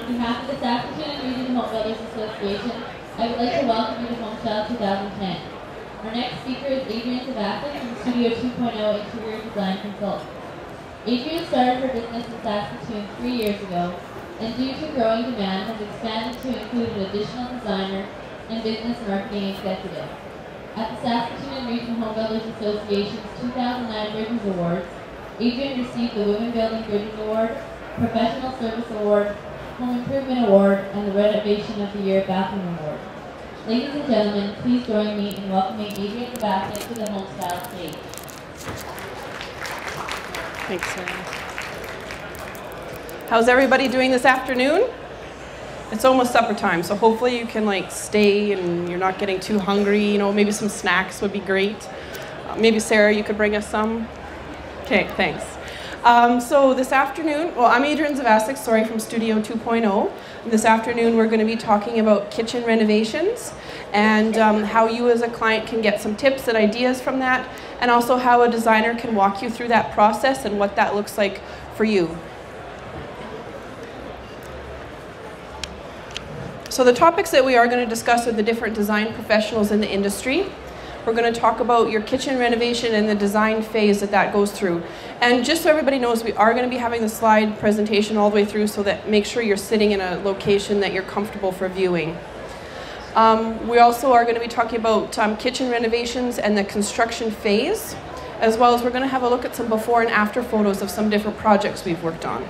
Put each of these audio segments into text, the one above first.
On behalf of the Saskatoon and Region Home Builders Association, I would like to welcome you to HomeStyles 2010. Our next speaker is Adrienne from Studio 2.0 Interior Design Consultant. Adrienne started her business in Saskatoon 3 years ago, and due to growing demand has expanded to include an additional designer and business marketing executive. At the Saskatoon and Region Home Builders Association's 2009 Bridges Awards, Adrienne received the Women Building Bridges Award, Professional Service Award, Home Improvement Award, and the Renovation of the Year Bathroom Award. Ladies and gentlemen, please join me in welcoming Adrienne to the HomeStyles stage. Thanks, Sarah. How's everybody doing this afternoon? It's almost supper time, so hopefully you can stay and you're not getting too hungry. You know, maybe some snacks would be great. Maybe Sarah, you could bring us some. Okay, thanks. So this afternoon, well, I'm Adrienne Zavasik, from Studio 2.0. This afternoon we're going to be talking about kitchen renovations and how you as a client can get some tips and ideas from that, and also how a designer can walk you through that process and what that looks like for you. So the topics that we are going to discuss are the different design professionals in the industry. We're going to talk about your kitchen renovation and the design phase that goes through. And just so everybody knows, we are going to be having the slide presentation all the way through, so that make sure you're sitting in a location that you're comfortable for viewing. We also are going to be talking about kitchen renovations and the construction phase, as well as we're going to have a look at some before and after photos of some different projects we've worked on.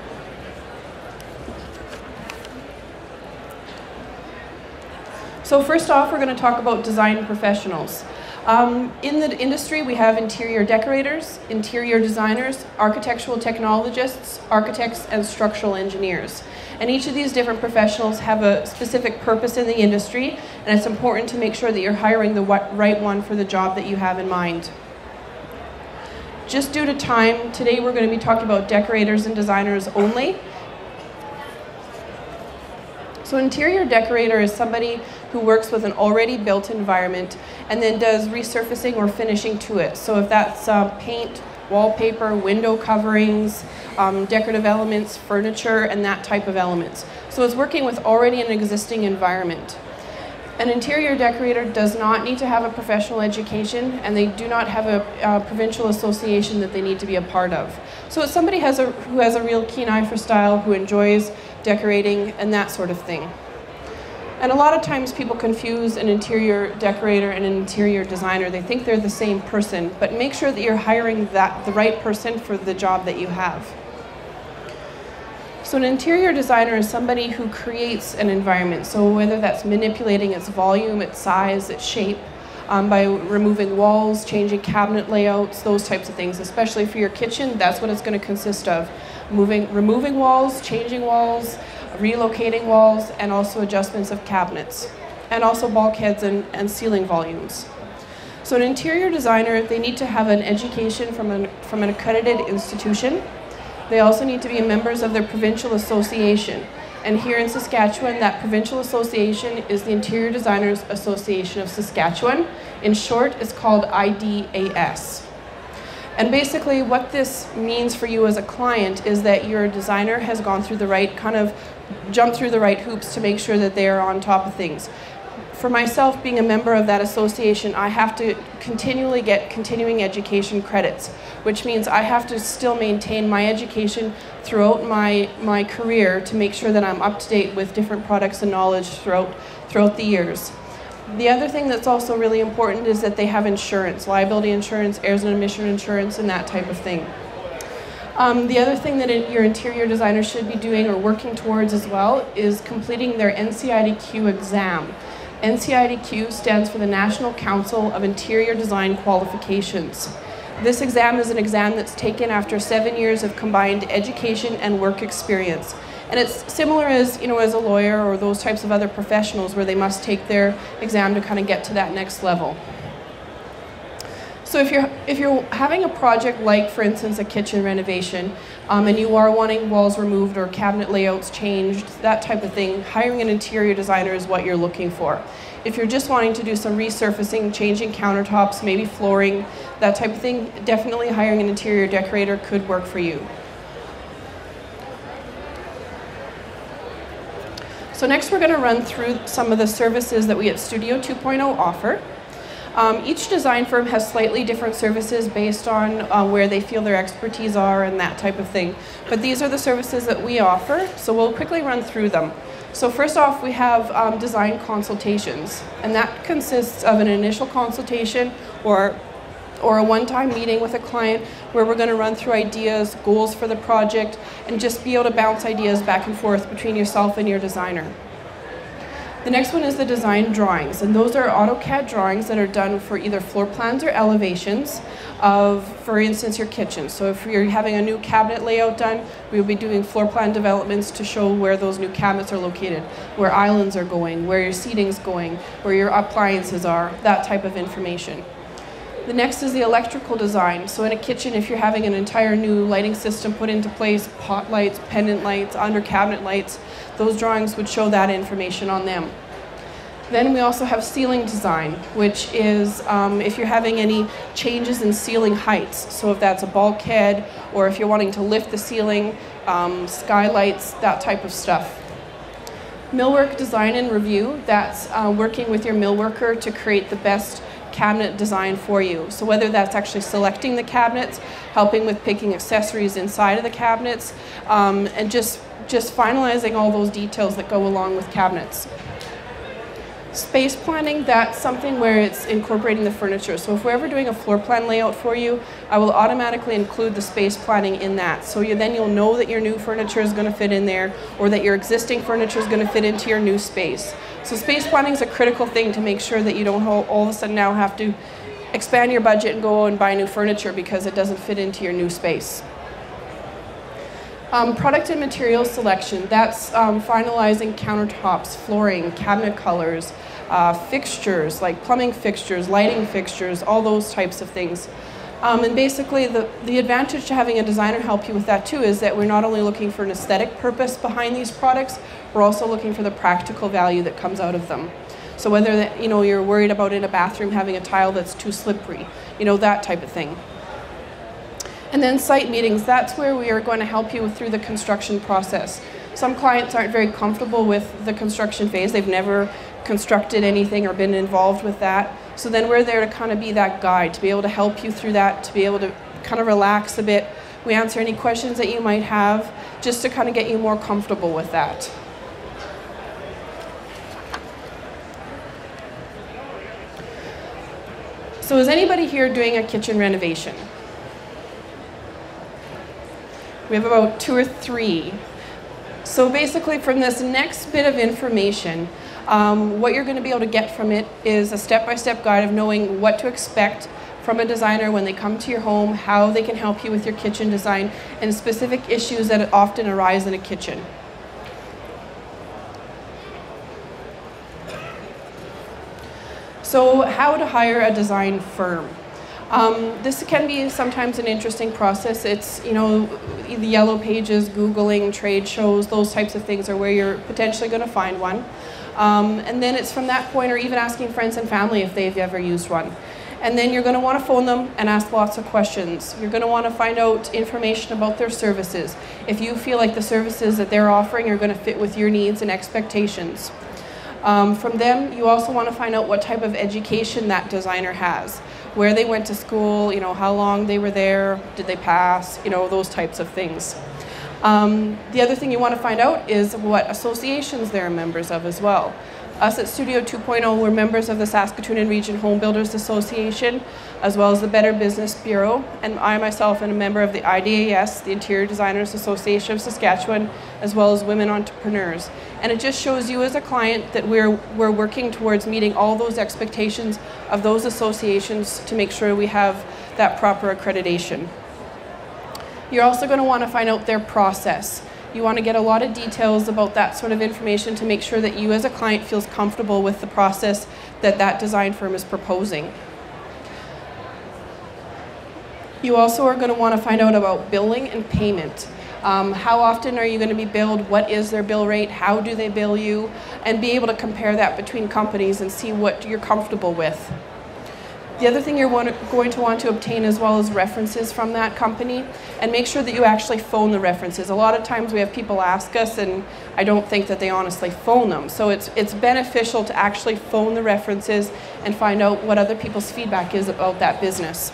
So first off, we're going to talk about design professionals. In the industry, we have interior decorators, interior designers, architectural technologists, architects, and structural engineers. And each of these different professionals have a specific purpose in the industry, and it's important to make sure that you're hiring the right one for the job that you have in mind. Just due to time, today we're going to be talking about decorators and designers only. So interior decorator is somebody who works with an already built environment and then does resurfacing or finishing to it. So if that's paint, wallpaper, window coverings, decorative elements, furniture, and that type of elements. So it's working with already an existing environment. An interior decorator does not need to have a professional education, and they do not have a provincial association that they need to be a part of. So it's somebody who has a real keen eye for style, who enjoys decorating and that sort of thing. And a lot of times people confuse an interior decorator and an interior designer. They think they're the same person, but make sure that you're hiring the right person for the job that you have. So an interior designer is somebody who creates an environment. So whether that's manipulating its volume, its size, its shape, by removing walls, changing cabinet layouts, those types of things, especially for your kitchen, that's what it's going to consist of. Removing walls, changing walls, relocating walls, and also adjustments of cabinets, and also bulkheads and ceiling volumes. So an interior designer, they need to have an education from an accredited institution. They also need to be members of their provincial association. And here in Saskatchewan, that provincial association is the Interior Designers Association of Saskatchewan. In short, it's called IDAS. And basically what this means for you as a client is that your designer has gone through the right jumped through the right hoops to make sure that they are on top of things. For myself, being a member of that association, I have to continually get continuing education credits, which means I have to still maintain my education throughout my career to make sure that I'm up to date with different products and knowledge throughout the years. The other thing that's also really important is that they have insurance, liability insurance, errors and omission insurance, and that type of thing. The other thing that your interior designer should be doing or working towards as well is completing their NCIDQ exam. NCIDQ stands for the National Council of Interior Design Qualifications. This exam is an exam that's taken after 7 years of combined education and work experience. And it's similar as, as a lawyer or those types of other professionals where they must take their exam to kind of get to that next level. So if you're having a project like, for instance, a kitchen renovation, and you are wanting walls removed or cabinet layouts changed, that type of thing, hiring an interior designer is what you're looking for. If you're just wanting to do some resurfacing, changing countertops, maybe flooring, that type of thing, definitely hiring an interior decorator could work for you. So next we're going to run through some of the services that we at Studio 2.0 offer. Each design firm has slightly different services based on where they feel their expertise are and that type of thing. But these are the services that we offer, so we'll quickly run through them. So first off, we have design consultations, and that consists of an initial consultation or a one-time meeting with a client where we're going to run through ideas, goals for the project, and just be able to bounce ideas back and forth between yourself and your designer. The next one is the design drawings, and those are AutoCAD drawings that are done for either floor plans or elevations of, for instance, your kitchen. So if you're having a new cabinet layout done, we'll be doing floor plan developments to show where those new cabinets are located, where islands are going, where your seating's going, where your appliances are, that type of information. The next is the electrical design. So in a kitchen, if you're having an entire new lighting system put into place, pot lights, pendant lights, under cabinet lights, those drawings would show that information on them. Then we also have ceiling design, which is if you're having any changes in ceiling heights. So if that's a bulkhead, or if you're wanting to lift the ceiling, skylights, that type of stuff. Millwork design and review, that's working with your millworker to create the best cabinet design for you. So whether that's actually selecting the cabinets, helping with picking accessories inside of the cabinets, and just finalizing all those details that go along with cabinets. Space planning, that's something where it's incorporating the furniture. So if we're ever doing a floor plan layout for you, I will automatically include the space planning in that. So then you'll know that your new furniture is going to fit in there, or that your existing furniture is going to fit into your new space. So space planning is a critical thing to make sure that you don't all of a sudden now have to expand your budget and go and buy new furniture because it doesn't fit into your new space. Product and material selection, that's finalizing countertops, flooring, cabinet colors, fixtures, like plumbing fixtures, lighting fixtures, all those types of things. And basically the advantage to having a designer help you with that too is that we're not only looking for an aesthetic purpose behind these products, we're also looking for the practical value that comes out of them. So whether that, you're worried about in a bathroom having a tile that's too slippery, that type of thing. And then site meetings, that's where we are going to help you through the construction process. Some clients aren't very comfortable with the construction phase. They've never constructed anything or been involved with that. So then we're there to kind of be that guide, to be able to help you through that, to be able to kind of relax a bit. We answer any questions that you might have, just to kind of get you more comfortable with that. So is anybody here doing a kitchen renovation? We have about 2 or 3. So basically from this next bit of information, what you're going to be able to get from it is a step-by-step guide of knowing what to expect from a designer when they come to your home, how they can help you with your kitchen design, and specific issues that often arise in a kitchen. So how to hire a design firm. This can be sometimes an interesting process. It's, the yellow pages, Googling, trade shows, those types of things are where you're potentially going to find one. And then it's from that point, or even asking friends and family if they've ever used one. And then you're going to want to phone them and ask lots of questions. You're going to want to find out information about their services. If you feel like the services that they're offering are going to fit with your needs and expectations. From them, you also want to find out what type of education that designer has. Where they went to school, how long they were there, did they pass, those types of things. The other thing you want to find out is what associations they're members of as well. Us at Studio 2.0, we're members of the Saskatoon and Region Home Builders Association, as well as the Better Business Bureau, and I myself am a member of the IDAS, the Interior Designers Association of Saskatchewan, as well as Women Entrepreneurs. And it just shows you as a client that we're working towards meeting all those expectations of those associations to make sure we have that proper accreditation. You're also going to want to find out their process. You want to get a lot of details about that sort of information to make sure that you as a client feels comfortable with the process that that design firm is proposing. You also are going to want to find out about billing and payment. How often are you going to be billed? What is their bill rate? How do they bill you? And be able to compare that between companies and see what you're comfortable with. The other thing you're going to want to obtain as well is references from that company, and make sure that you actually phone the references. A lot of times we have people ask us, and I don't think that they honestly phone them. So it's beneficial to actually phone the references and find out what other people's feedback is about that business.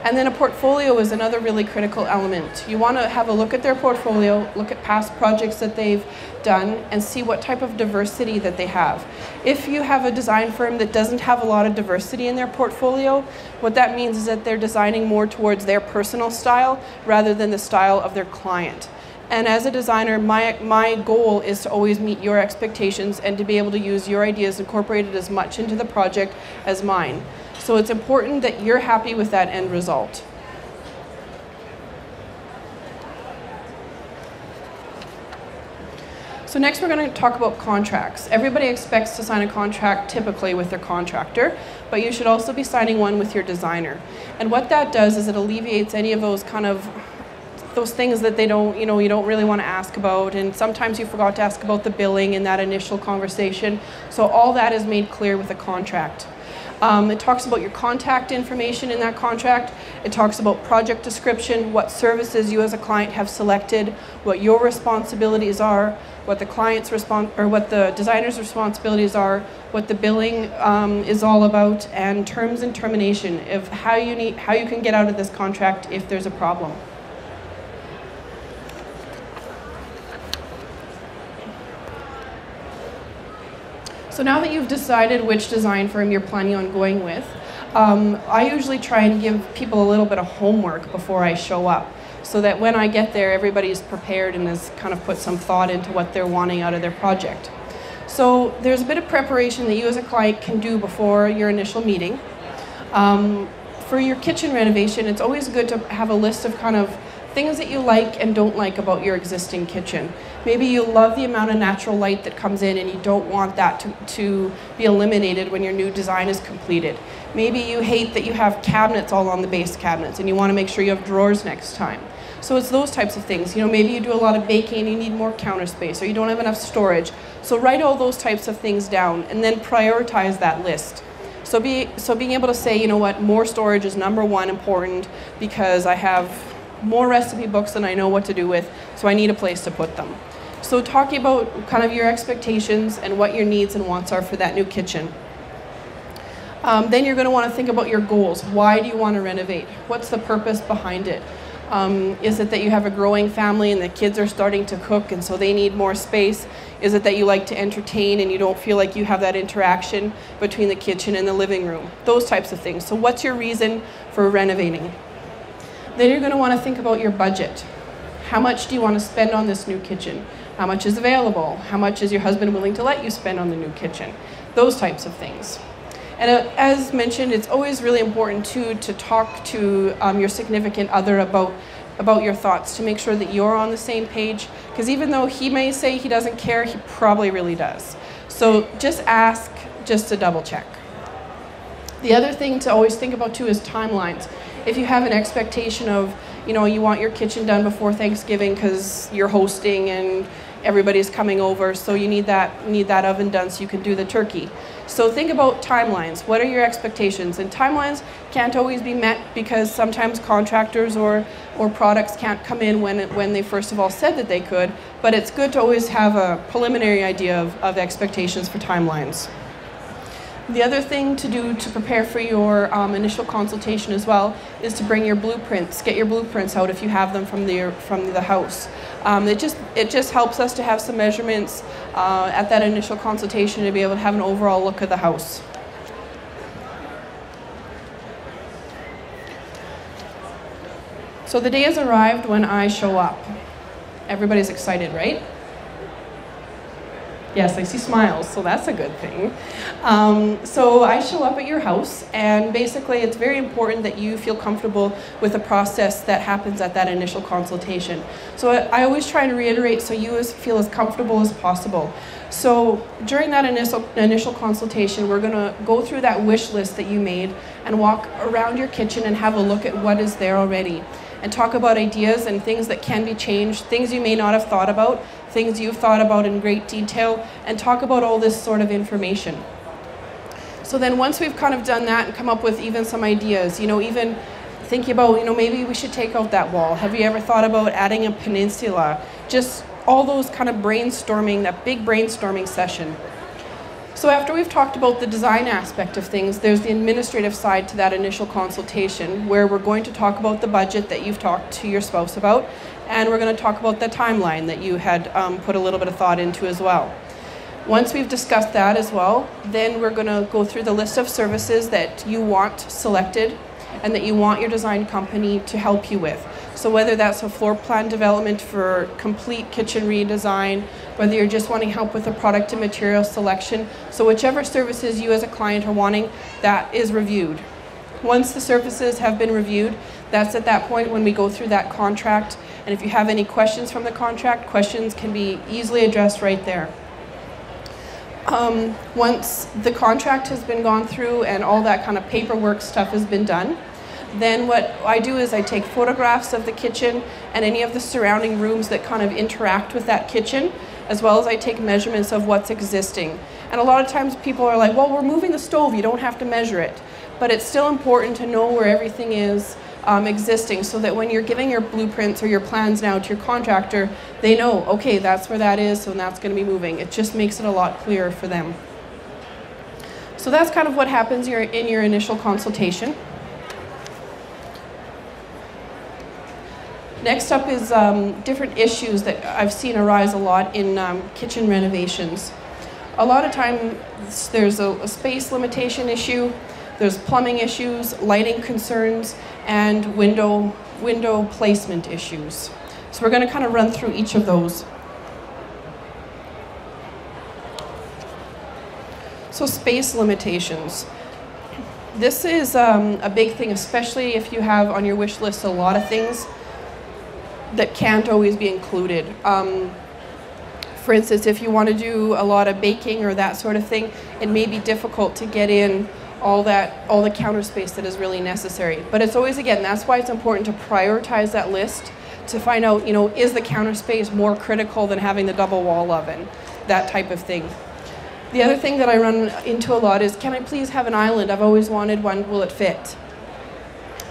And then a portfolio is another really critical element. You want to have a look at their portfolio, look at past projects that they've done, and see what type of diversity that they have. If you have a design firm that doesn't have a lot of diversity in their portfolio, what that means is that they're designing more towards their personal style rather than the style of their client. And as a designer, my goal is to always meet your expectations and to be able to use your ideas incorporated as much into the project as mine. So it's important that you're happy with that end result. So next we're going to talk about contracts. Everybody expects to sign a contract typically with their contractor, but you should also be signing one with your designer. And what that does is it alleviates any of those those things that they don't, you don't really want to ask about, and sometimes you forgot to ask about the billing in that initial conversation. So all that is made clear with a contract. It talks about your contact information in that contract. It talks about project description, what services you as a client have selected, what your responsibilities are, what the what the designer's responsibilities are, what the billing is all about, and terms and termination of how you can get out of this contract if there's a problem. So now that you've decided which design firm you're planning on going with, I usually try and give people a little bit of homework before I show up, so that when I get there, everybody's prepared and has kind of put some thought into what they're wanting out of their project. So there's a bit of preparation that you as a client can do before your initial meeting. For your kitchen renovation, it's always good to have a list of kind of things that you like and don't like about your existing kitchen. Maybe you love the amount of natural light that comes in and you don't want that to be eliminated when your new design is completed. Maybe you hate that you have cabinets all on the base cabinets and you want to make sure you have drawers next time. So it's those types of things. Maybe you do a lot of baking and you need more counter space, or you don't have enough storage. So write all those types of things down and then prioritize that list. So being able to say, you know what, more storage is #1 important because I have more recipe books than I know what to do with, so I need a place to put them. So talking about kind of your expectations and what your needs and wants are for that new kitchen. Then you're going to want to think about your goals. Why do you want to renovate? What's the purpose behind it? Is it that you have a growing family and the kids are starting to cook and so they need more space? Is it that you like to entertain and you don't feel like you have that interaction between the kitchen and the living room? Those types of things. So what's your reason for renovating? Then you're going to want to think about your budget. How much do you want to spend on this new kitchen? How much is available? How much is your husband willing to let you spend on the new kitchen? Those types of things. And as mentioned, it's always really important too to talk to your significant other about your thoughts, to make sure that you're on the same page, because even though he may say he doesn't care, he probably really does. So just ask, just to double check. The other thing to always think about too is timelines. If you have an expectation of, you want your kitchen done before Thanksgiving because you're hosting and everybody's coming over, so you need that oven done so you can do the turkey. So think about timelines. What are your expectations? And timelines can't always be met because sometimes contractors or products can't come in when they first of all said that they could, but it's good to always have a preliminary idea of expectations for timelines. The other thing to do to prepare for your initial consultation as well is to bring your blueprints. Get your blueprints out if you have them from the house. It just helps us to have some measurements at that initial consultation to be able to have an overall look of the house. So the day has arrived when I show up. Everybody's excited, right? Yes, I see smiles, so that's a good thing. So I show up at your house, and basically it's very important that you feel comfortable with the process that happens at that initial consultation. So I always try and reiterate so you feel as comfortable as possible. So during that initial consultation, we're going to go through that wish list that you made and walk around your kitchen and have a look at what is there already, and talk about ideas and things that can be changed, things you may not have thought about, things you've thought about in great detail, and talk about all this sort of information. So then once we've kind of done that and come up with even some ideas, even thinking about, maybe we should take out that wall. Have you ever thought about adding a peninsula? Just all those kind of brainstorming, that big brainstorming session. So after we've talked about the design aspect of things, there's the administrative side to that initial consultation, where we're going to talk about the budget that you've talked to your spouse about, and we're going to talk about the timeline that you had put a little bit of thought into as well. Once we've discussed that as well, then we're going to go through the list of services that you want selected and that you want your design company to help you with. So whether that's a floor plan development for complete kitchen redesign, whether you're just wanting help with a product and material selection, so whichever services you as a client are wanting, that is reviewed. Once the services have been reviewed, that's at that point when we go through that contract, and if you have any questions from the contract, questions can be easily addressed right there. Once the contract has been gone through and all that kind of paperwork stuff has been done, then what I do is I take photographs of the kitchen and any of the surrounding rooms that kind of interact with that kitchen, as well as I take measurements of what's existing. And a lot of times people are like, well, we're moving the stove, you don't have to measure it. But it's still important to know where everything is existing, so that when you're giving your blueprints or your plans now to your contractor, they know, okay, that's where that is, so that's going to be moving. It just makes it a lot clearer for them. So that's kind of what happens in your initial consultation. Next up is different issues that I've seen arise a lot in kitchen renovations. A lot of times there's a space limitation issue, there's plumbing issues, lighting concerns, and window placement issues. So we're going to kind of run through each of those. So space limitations. This is a big thing, especially if you have on your wish list a lot of things that can't always be included. For instance, if you want to do a lot of baking or that sort of thing, it may be difficult to get in all the counter space that is really necessary. But it's always, again, that's why it's important to prioritize that list to find out, is the counter space more critical than having the double wall oven, that type of thing. The other thing that I run into a lot is, can I please have an island? I've always wanted one, will it fit?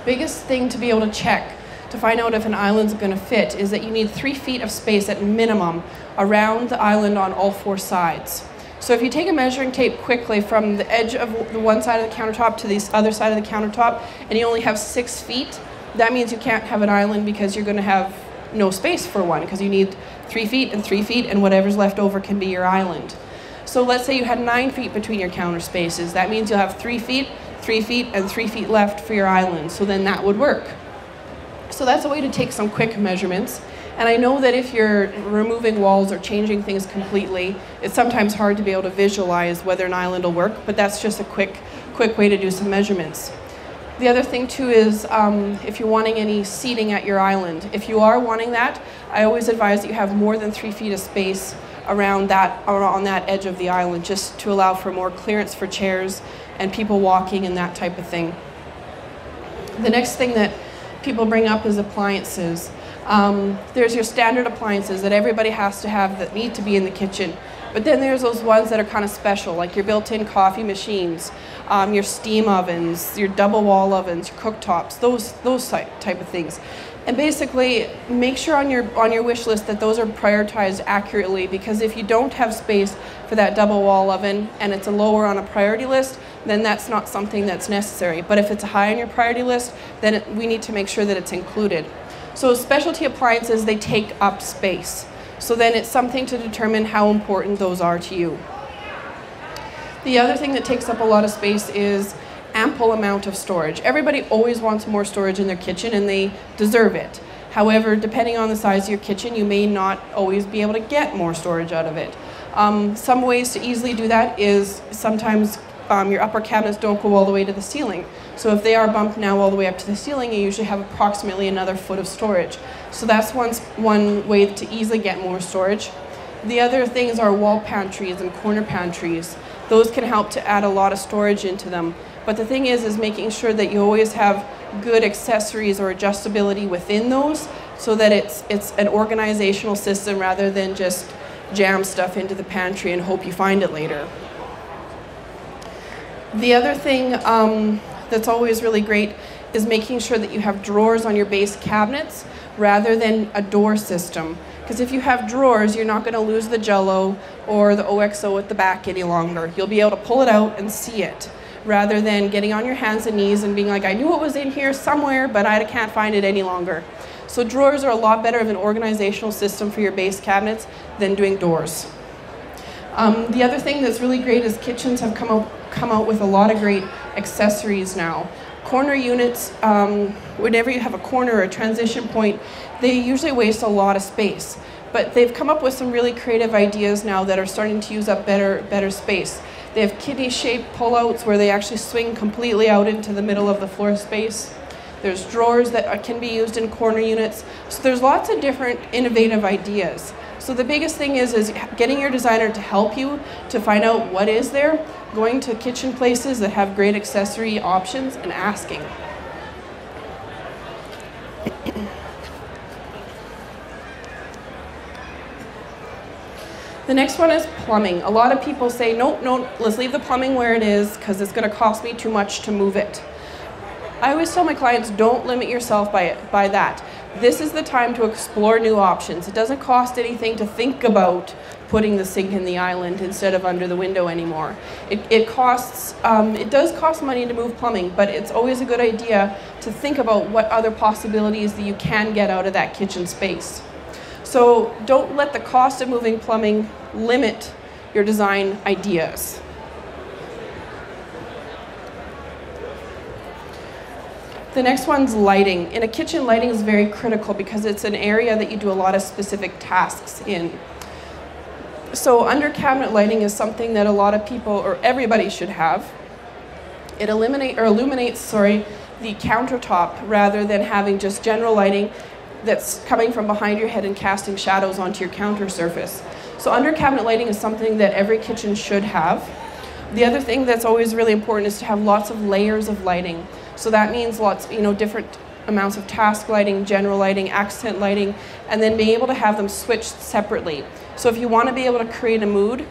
Biggest thing to be able to check to find out if an island's going to fit is that you need 3 feet of space at minimum around the island on all 4 sides. So if you take a measuring tape quickly from the edge of the one side of the countertop to the other side of the countertop, and you only have 6 feet, that means you can't have an island because you're going to have no space for one, because you need 3 feet and 3 feet, and whatever's left over can be your island. So let's say you had 9 feet between your counter spaces. That means you'll have 3 feet, 3 feet, and 3 feet left for your island. So then that would work. So that's a way to take some quick measurements. And I know that if you're removing walls or changing things completely, it's sometimes hard to be able to visualize whether an island will work, but that's just a quick way to do some measurements. The other thing too is if you're wanting any seating at your island. If you are wanting that, I always advise that you have more than 3 feet of space around that, or on that edge of the island, just to allow for more clearance for chairs and people walking and that type of thing. The next thing that people bring up is appliances. There's your standard appliances that everybody has to have that need to be in the kitchen. But then there's those ones that are kind of special, like your built-in coffee machines, your steam ovens, your double wall ovens, your cooktops, those type of things. And basically, make sure on your wish list that those are prioritized accurately, because if you don't have space for that double wall oven and it's a lower on a priority list, then that's not something that's necessary. But if it's high on your priority list, then we need to make sure that it's included. So specialty appliances, they take up space. So then it's something to determine how important those are to you. The other thing that takes up a lot of space is ample amount of storage. Everybody always wants more storage in their kitchen, and they deserve it. However, depending on the size of your kitchen, you may not always be able to get more storage out of it. Some ways to easily do that is sometimes your upper cabinets don't go all the way to the ceiling. So if they are bumped now all the way up to the ceiling, you usually have approximately another foot of storage. So that's one way to easily get more storage. The other things are wall pantries and corner pantries. Those can help to add a lot of storage into them. But the thing is making sure that you always have good accessories or adjustability within those, so that it's an organizational system rather than just jam stuff into the pantry and hope you find it later. The other thing that's always really great is making sure that you have drawers on your base cabinets rather than a door system. Because if you have drawers, you're not going to lose the Jell-O or the OXO at the back any longer. You'll be able to pull it out and see it, rather than getting on your hands and knees and being like, I knew it was in here somewhere, but I can't find it any longer. So drawers are a lot better of an organizational system for your base cabinets than doing doors. The other thing that's really great is kitchens have come out with a lot of great accessories now. Corner units, whenever you have a corner or a transition point, they usually waste a lot of space. But they've come up with some really creative ideas now that are starting to use up better space. They have kidney-shaped pullouts where they actually swing completely out into the middle of the floor space. There's drawers that can be used in corner units. So there's lots of different innovative ideas. So the biggest thing is getting your designer to help you to find out what is there, going to kitchen places that have great accessory options, and asking. The next one is plumbing. A lot of people say, nope, let's leave the plumbing where it is because it's going to cost me too much to move it. I always tell my clients, don't limit yourself by that. This is the time to explore new options. It doesn't cost anything to think about putting the sink in the island instead of under the window anymore. It does cost money to move plumbing, but it's always a good idea to think about what other possibilities that you can get out of that kitchen space. So don't let the cost of moving plumbing limit your design ideas. The next one's lighting. In a kitchen, lighting is very critical because it's an area that you do a lot of specific tasks in. So under cabinet lighting is something that a lot of people, or everybody, should have. It illuminates the countertop rather than having just general lighting that's coming from behind your head and casting shadows onto your counter surface. So under cabinet lighting is something that every kitchen should have. The other thing that's always really important is to have lots of layers of lighting. So that means lots, different amounts of task lighting, general lighting, accent lighting, and then being able to have them switched separately. So if you want to be able to create a mood,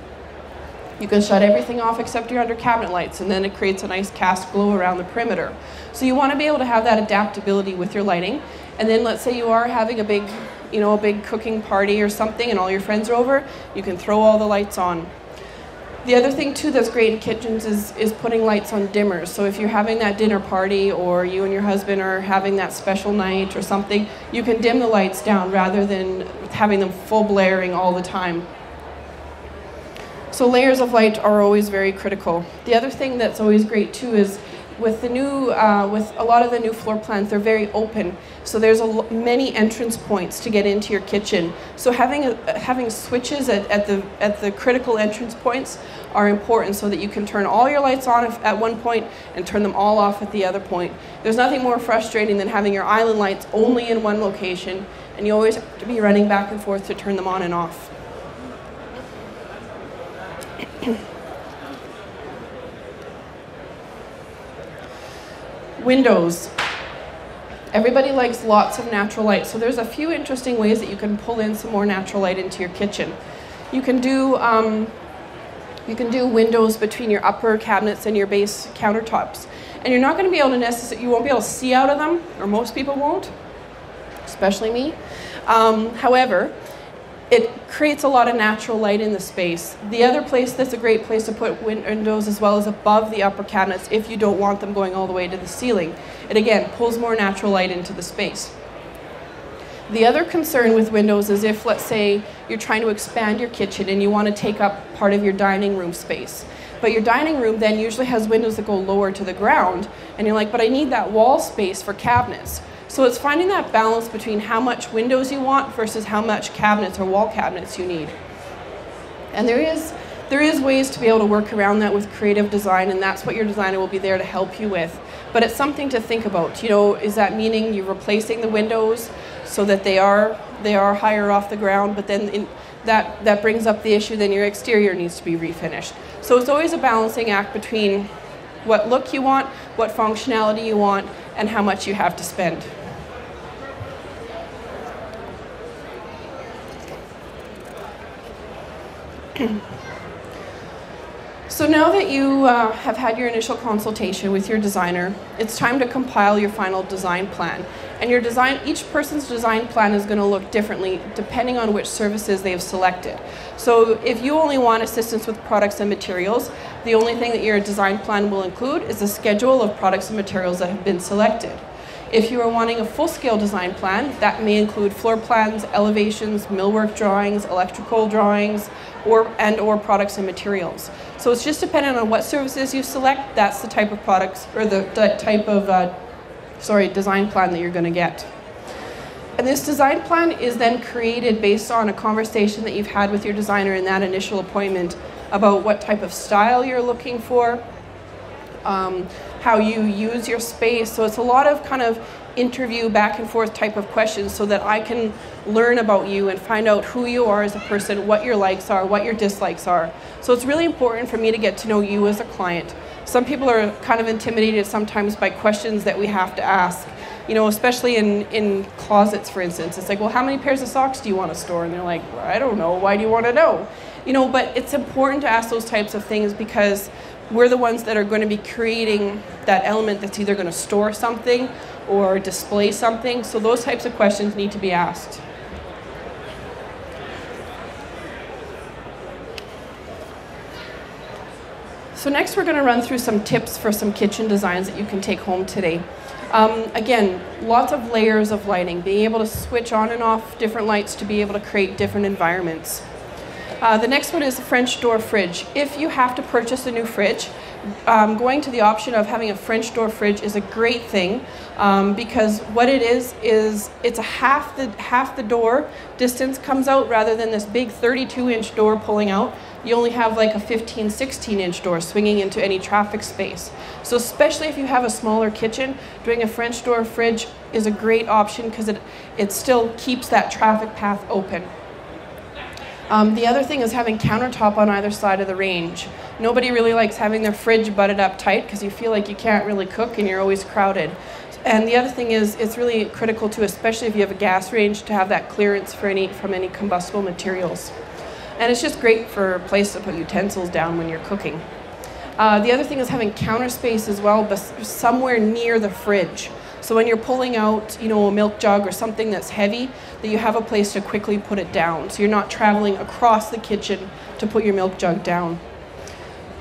you can shut everything off except your under cabinet lights, and then it creates a nice cast glow around the perimeter. So you want to be able to have that adaptability with your lighting. And then let's say you are having a big cooking party or something and all your friends are over, you can throw all the lights on. The other thing too that's great in kitchens is putting lights on dimmers. So if you're having that dinner party or you and your husband are having that special night or something, you can dim the lights down rather than having them full blaring all the time. So layers of light are always very critical. The other thing that's always great too is with a lot of the new floor plans, they're very open. So there's many entrance points to get into your kitchen. So having switches at the critical entrance points are important so that you can turn all your lights on at one point and turn them all off at the other point. There's nothing more frustrating than having your island lights only in one location, and you always have to be running back and forth to turn them on and off. Windows. Everybody likes lots of natural light, so there's a few interesting ways that you can pull in some more natural light into your kitchen. You can do windows between your upper cabinets and your base countertops, and you're not going to be able to you won't be able to see out of them, or most people won't, especially me. However, it creates a lot of natural light in the space. The other place that's a great place to put windows as well is above the upper cabinets if you don't want them going all the way to the ceiling. It again pulls more natural light into the space. The other concern with windows is if, let's say, you're trying to expand your kitchen and you want to take up part of your dining room space. But your dining room then usually has windows that go lower to the ground, and you're like, but I need that wall space for cabinets. So it's finding that balance between how much windows you want versus how much cabinets or wall cabinets you need. And there is ways to be able to work around that with creative design, and that's what your designer will be there to help you with. But it's something to think about. Is that meaning you're replacing the windows so that they are higher off the ground, but then that brings up the issue, then your exterior needs to be refinished. So it's always a balancing act between what look you want, what functionality you want, and how much you have to spend. So now that you have had your initial consultation with your designer, it's time to compile your final design plan. And your design, each person's design plan is going to look differently depending on which services they have selected. So if you only want assistance with products and materials, the only thing that your design plan will include is a schedule of products and materials that have been selected. If you are wanting a full-scale design plan, that may include floor plans, elevations, millwork drawings, electrical drawings, or products and materials. So it's just dependent on what services you select, that's the type of products, or the type of design plan that you're going to get. And this design plan is then created based on a conversation that you've had with your designer in that initial appointment about what type of style you're looking for, how you use your space. So it's a lot of kind of interview back and forth type of questions so that I can learn about you and find out who you are as a person, what your likes are, what your dislikes are. So it's really important for me to get to know you as a client. Some people are kind of intimidated sometimes by questions that we have to ask, you know, especially in closets, for instance. It's like, well, how many pairs of socks do you want to store? And they're like, well, I don't know. Why do you want to know? You know, but it's important to ask those types of things because we're the ones that are going to be creating that element that's either going to store something or display something. So those types of questions need to be asked. So next we're going to run through some tips for some kitchen designs that you can take home today. Again, lots of layers of lighting, being able to switch on and off different lights to be able to create different environments. The next one is a French door fridge. If you have to purchase a new fridge, going to the option of having a French door fridge is a great thing because what it is it's a half the door distance comes out rather than this big 32-inch door pulling out. You only have like a 15, 16-inch door swinging into any traffic space. So especially if you have a smaller kitchen, doing a French door fridge is a great option because it still keeps that traffic path open. The other thing is having countertop on either side of the range. Nobody really likes having their fridge butted up tight because you feel like you can't really cook and you're always crowded. And the other thing is it's really critical too, especially if you have a gas range, to have that clearance from any combustible materials. And it's just great for a place to put utensils down when you're cooking. The other thing is having counter space as well, but somewhere near the fridge. So when you're pulling out, you know, a milk jug or something that's heavy, that you have a place to quickly put it down. So you're not traveling across the kitchen to put your milk jug down.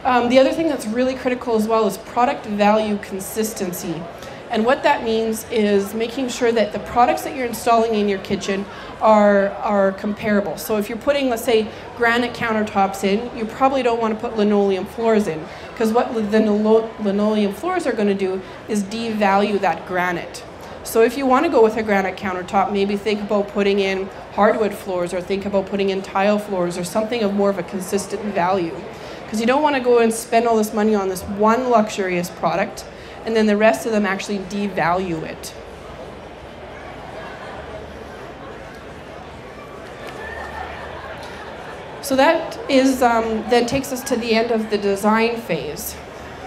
The other thing that's really critical as well is product value consistency. And what that means is making sure that the products that you're installing in your kitchen are comparable. So if you're putting, let's say, granite countertops in, you probably don't want to put linoleum floors in, because what the linoleum floors are going to do is devalue that granite. So if you want to go with a granite countertop, maybe think about putting in hardwood floors or think about putting in tile floors or something of more of a consistent value. Because you don't want to go and spend all this money on this one luxurious product and then the rest of them actually devalue it. So that is, then takes us to the end of the design phase.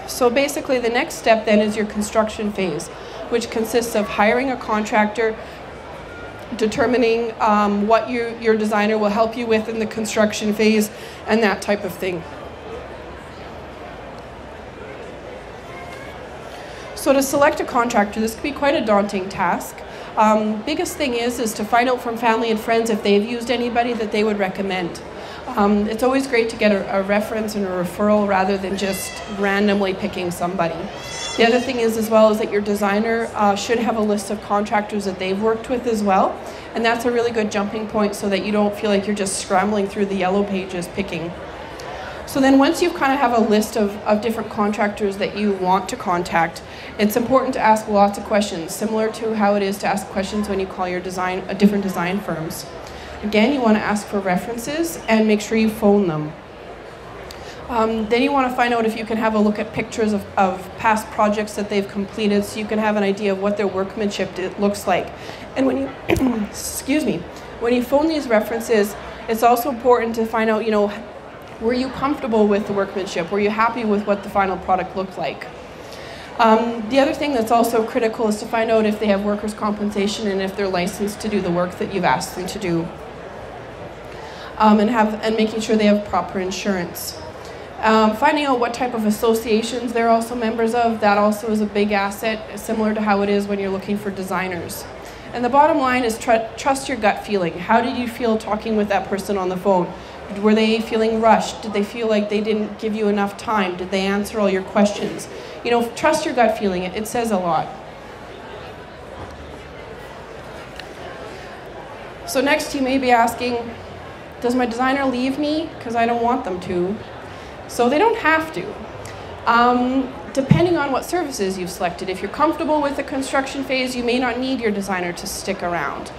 So basically the next step then is your construction phase, which consists of hiring a contractor, determining what your designer will help you with in the construction phase, and that type of thing. So to select a contractor, this could be quite a daunting task. Biggest thing is to find out from family and friends if they've used anybody that they would recommend. It's always great to get a reference and a referral rather than just randomly picking somebody. The other thing is as well is that your designer should have a list of contractors that they've worked with as well. And that's a really good jumping point so that you don't feel like you're just scrambling through the yellow pages picking. So then once you kind of have a list of different contractors that you want to contact, it's important to ask lots of questions, similar to how it is to ask questions when you call your different design firms. Again, you want to ask for references and make sure you phone them. Then you want to find out if you can have a look at pictures of past projects that they've completed so you can have an idea of what their workmanship looks like. And when you, excuse me, when you phone these references, it's also important to find out, you know, were you comfortable with the workmanship? Were you happy with what the final product looked like? The other thing that's also critical is to find out if they have workers' compensation and if they're licensed to do the work that you've asked them to do. And making sure they have proper insurance. Finding out what type of associations they're also members of, that also is a big asset, similar to how it is when you're looking for designers. And the bottom line is trust your gut feeling. How did you feel talking with that person on the phone? Were they feeling rushed? Did they feel like they didn't give you enough time? Did they answer all your questions? You know, trust your gut feeling. It says a lot. So next you may be asking, does my designer leave me because I don't want them to? So they don't have to. Depending on what services you've selected. If you're comfortable with the construction phase, you may not need your designer to stick around.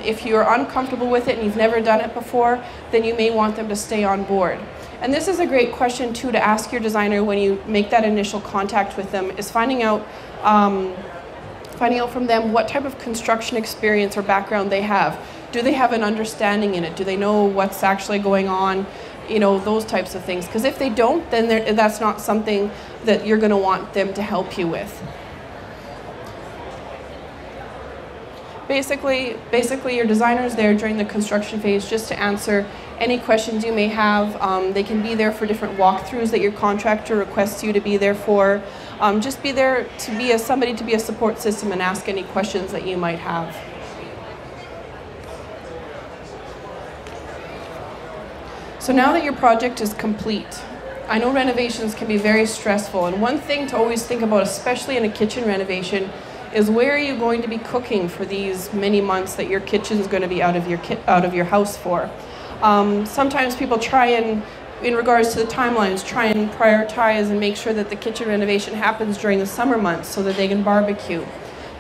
If you're uncomfortable with it and you've never done it before, then you may want them to stay on board. And this is a great question too to ask your designer when you make that initial contact with them, is finding out from them what type of construction experience or background they have. Do they have an understanding in it? Do they know what's actually going on? You know, those types of things. Because if they don't, then that's not something that you're going to want them to help you with. Basically your designer is there during the construction phase just to answer any questions you may have. They can be there for different walkthroughs that your contractor requests you to be there for. Just be there to be somebody to be a support system and ask any questions that you might have. So now that your project is complete, I know renovations can be very stressful, and one thing to always think about, especially in a kitchen renovation, is where are you going to be cooking for these many months that your kitchen is going to be out of your house for. Sometimes people try and, in regards to the timelines, try and prioritize and make sure that the kitchen renovation happens during the summer months so that they can barbecue.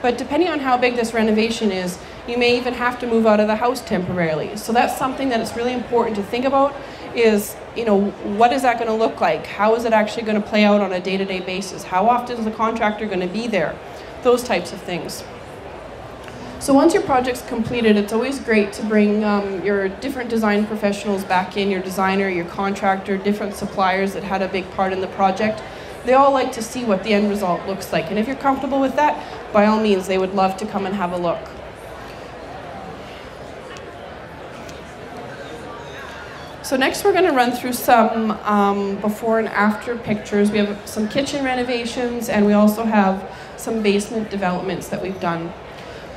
But depending on how big this renovation is, you may even have to move out of the house temporarily. So that's something that it's really important to think about is, you know, what is that going to look like? How is it actually going to play out on a day-to-day basis? How often is the contractor going to be there? Those types of things. So once your project's completed, it's always great to bring your different design professionals back in, your designer, your contractor, different suppliers that had a big part in the project. They all like to see what the end result looks like. And if you're comfortable with that, by all means, they would love to come and have a look. So next we're going to run through some before and after pictures. We have some kitchen renovations, and we also have some basement developments that we've done.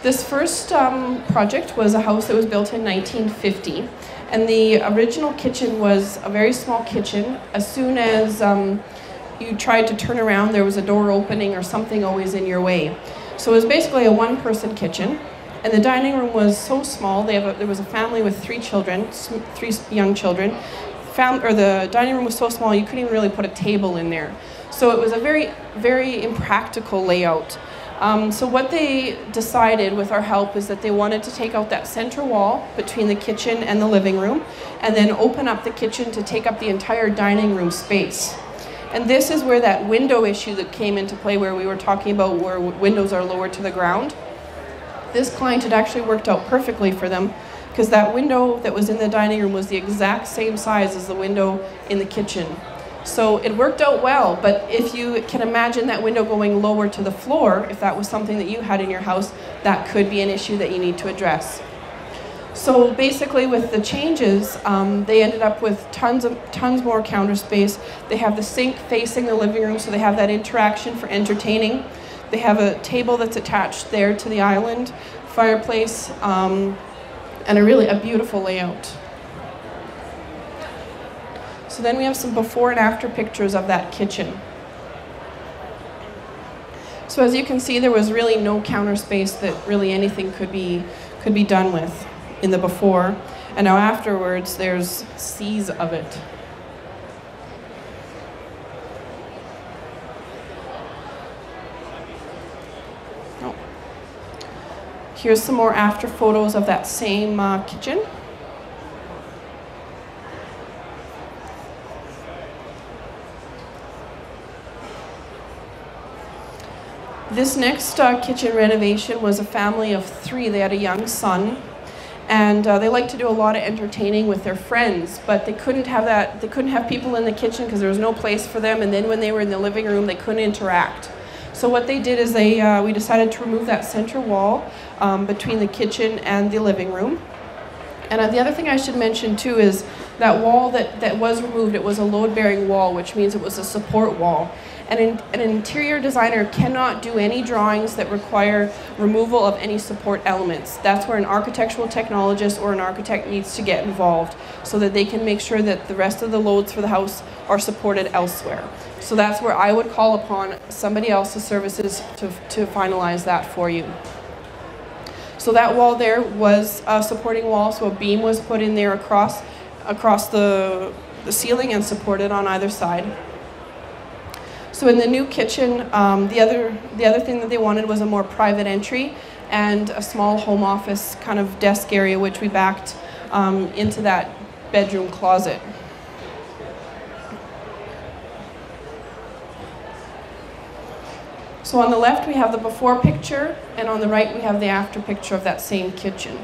This first project was a house that was built in 1950, and the original kitchen was a very small kitchen. As soon as you tried to turn around, there was a door opening or something always in your way. So it was basically a one-person kitchen. And the dining room was so small. There was a family with three young children. The dining room was so small you couldn't even really put a table in there. So it was a very, very impractical layout. So what they decided with our help is that they wanted to take out that center wall between the kitchen and the living room, and then open up the kitchen to take up the entire dining room space. And this is where that window issue that came into play, where we were talking about where windows are lower to the ground. This client had actually worked out perfectly for them, because that window that was in the dining room was the exact same size as the window in the kitchen. So it worked out well, but if you can imagine that window going lower to the floor, if that was something that you had in your house, that could be an issue that you need to address. So basically with the changes, they ended up with tons more counter space. They have the sink facing the living room, so they have that interaction for entertaining. They have a table that's attached there to the island, fireplace, and a beautiful layout. So then we have some before and after pictures of that kitchen. So as you can see, there was really no counter space that really anything could be done with in the before, and now afterwards there's seas of it. Here's some more after photos of that same kitchen. This next kitchen renovation was a family of three. They had a young son, and they like to do a lot of entertaining with their friends, but they couldn't have that. They couldn't have people in the kitchen because there was no place for them, and then when they were in the living room, they couldn't interact. So what they did is we decided to remove that center wall between the kitchen and the living room. And the other thing I should mention too is that wall that was removed, it was a load-bearing wall, which means it was a support wall. And an interior designer cannot do any drawings that require removal of any support elements. That's where an architectural technologist or an architect needs to get involved so that they can make sure that the rest of the loads for the house are supported elsewhere. So that's where I would call upon somebody else's services to finalize that for you. So that wall there was a supporting wall, so a beam was put in there across the ceiling and supported on either side. So in the new kitchen, the other thing that they wanted was a more private entry and a small home office kind of desk area, which we backed into that bedroom closet. So on the left we have the before picture, and on the right we have the after picture of that same kitchen.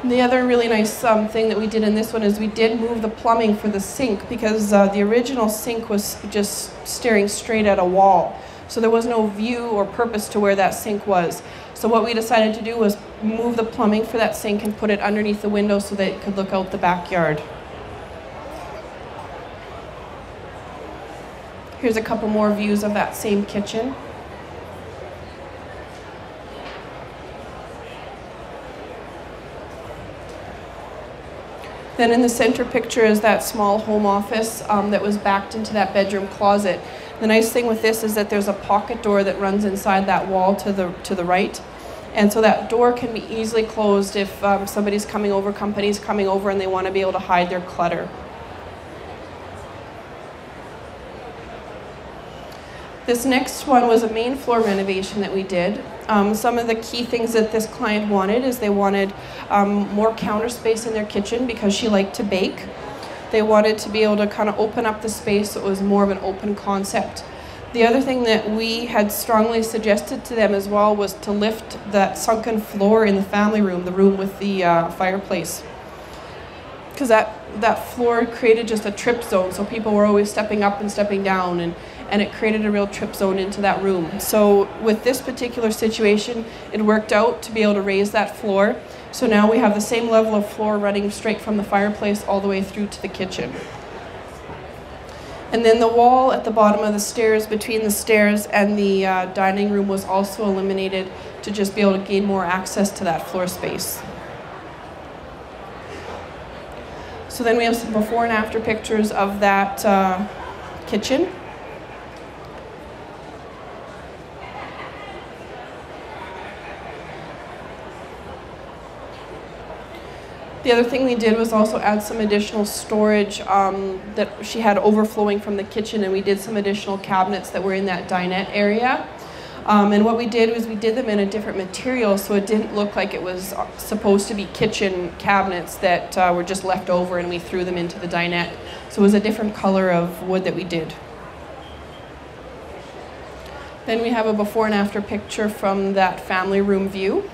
The other really nice thing that we did in this one is we did move the plumbing for the sink, because the original sink was just staring straight at a wall. So there was no view or purpose to where that sink was. So what we decided to do was move the plumbing for that sink and put it underneath the window so that it could look out the backyard. Here's a couple more views of that same kitchen. Then in the center picture is that small home office that was backed into that bedroom closet. The nice thing with this is that there's a pocket door that runs inside that wall to the right. And so that door can be easily closed if somebody's coming over, company's coming over, and they want to be able to hide their clutter. This next one was a main floor renovation that we did. Some of the key things that this client wanted is they wanted more counter space in their kitchen because she liked to bake. They wanted to be able to kind of open up the space so it was more of an open concept. The other thing that we had strongly suggested to them as well was to lift that sunken floor in the family room, the room with the fireplace. Because that floor created just a trip zone, so people were always stepping up and stepping down, and it created a real trip zone into that room. So with this particular situation, it worked out to be able to raise that floor. So now we have the same level of floor running straight from the fireplace all the way through to the kitchen. And then the wall at the bottom of the stairs, between the stairs and the dining room, was also eliminated to just be able to gain more access to that floor space. So then we have some before and after pictures of that kitchen. The other thing we did was also add some additional storage that she had overflowing from the kitchen, and we did some additional cabinets that were in that dinette area. And what we did was we did them in a different material, so it didn't look like it was supposed to be kitchen cabinets that were just left over and we threw them into the dinette. So it was a different color of wood that we did. Then we have a before and after picture from that family room view.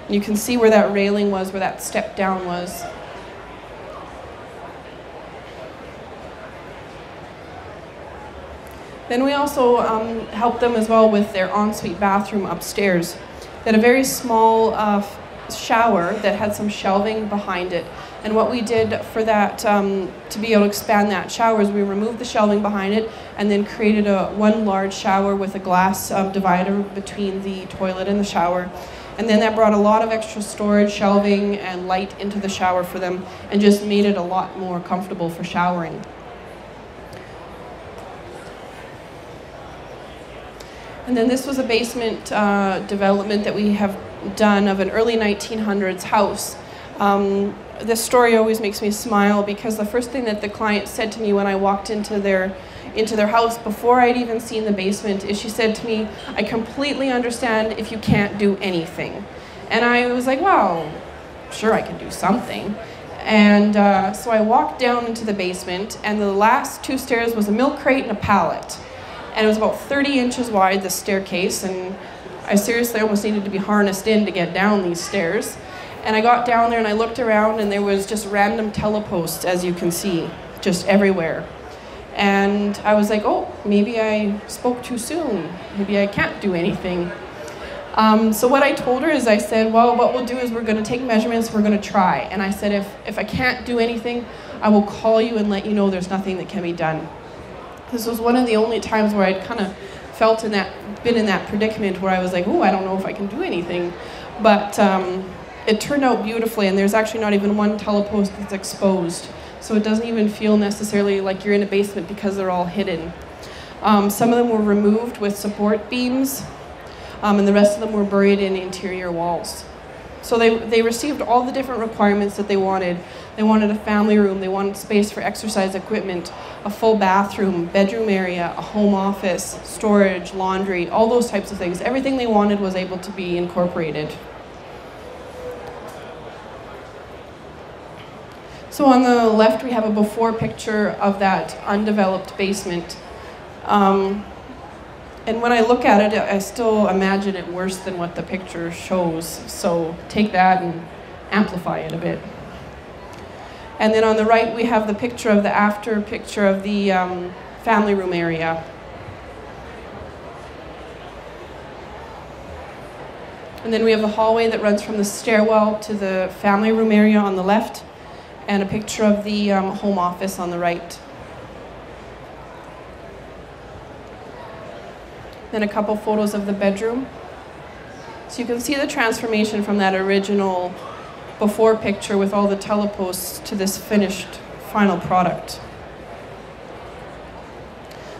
You can see where that railing was, where that step down was. Then we also helped them as well with their ensuite bathroom upstairs. They had a very small shower that had some shelving behind it. And what we did for that, to be able to expand that shower, is we removed the shelving behind it and then created one large shower with a glass divider between the toilet and the shower. And then that brought a lot of extra storage, shelving, and light into the shower for them, and just made it a lot more comfortable for showering. And then this was a basement development that we have done of an early 1900s house. This story always makes me smile because the first thing that the client said to me when I walked into their house before I'd even seen the basement is she said to me, "I completely understand if you can't do anything." And I was like, well, sure, I can do something. And so I walked down into the basement, and the last two stairs was a milk crate and a pallet. And it was about 30 inches wide, the staircase, and I seriously almost needed to be harnessed in to get down these stairs. And I got down there and I looked around, and there was just random teleposts, as you can see, just everywhere. And I was like, oh, maybe I spoke too soon. Maybe I can't do anything. So what I told her is I said, well, what we'll do is we're going to take measurements, we're going to try. And I said, if I can't do anything, I will call you and let you know there's nothing that can be done. This was one of the only times where I'd kind of been in that predicament where I was like, oh, I don't know if I can do anything. But it turned out beautifully, and there's actually not even one telepost that's exposed. So it doesn't even feel necessarily like you're in a basement because they're all hidden. Some of them were removed with support beams, and the rest of them were buried in interior walls. So they received all the different requirements that they wanted. They wanted a family room, they wanted space for exercise equipment, a full bathroom, bedroom area, a home office, storage, laundry, all those types of things. Everything they wanted was able to be incorporated. So on the left we have a before picture of that undeveloped basement. And when I look at it, I still imagine it worse than what the picture shows. So take that and amplify it a bit. And then on the right, we have the picture of the after picture of the family room area. And then we have the hallway that runs from the stairwell to the family room area on the left, and a picture of the home office on the right. Then a couple photos of the bedroom. So you can see the transformation from that original before picture with all the teleposts to this finished final product.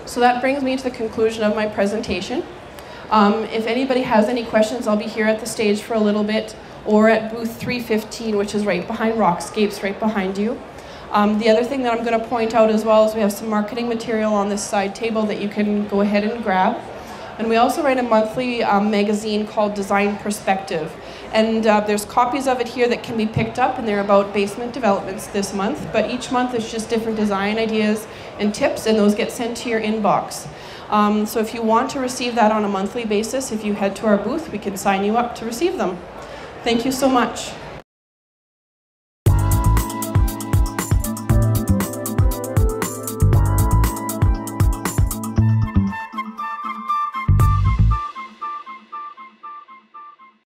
So that brings me to the conclusion of my presentation. If anybody has any questions, I'll be here at the stage for a little bit, or at booth 315, which is right behind Rockscapes, right behind you. The other thing that I'm going to point out as well is we have some marketing material on this side table that you can go ahead and grab. And we also write a monthly magazine called Design Perspective. And there's copies of it here that can be picked up, and they're about basement developments this month. But each month is just different design ideas and tips, and those get sent to your inbox. So if you want to receive that on a monthly basis, if you head to our booth, we can sign you up to receive them. Thank you so much.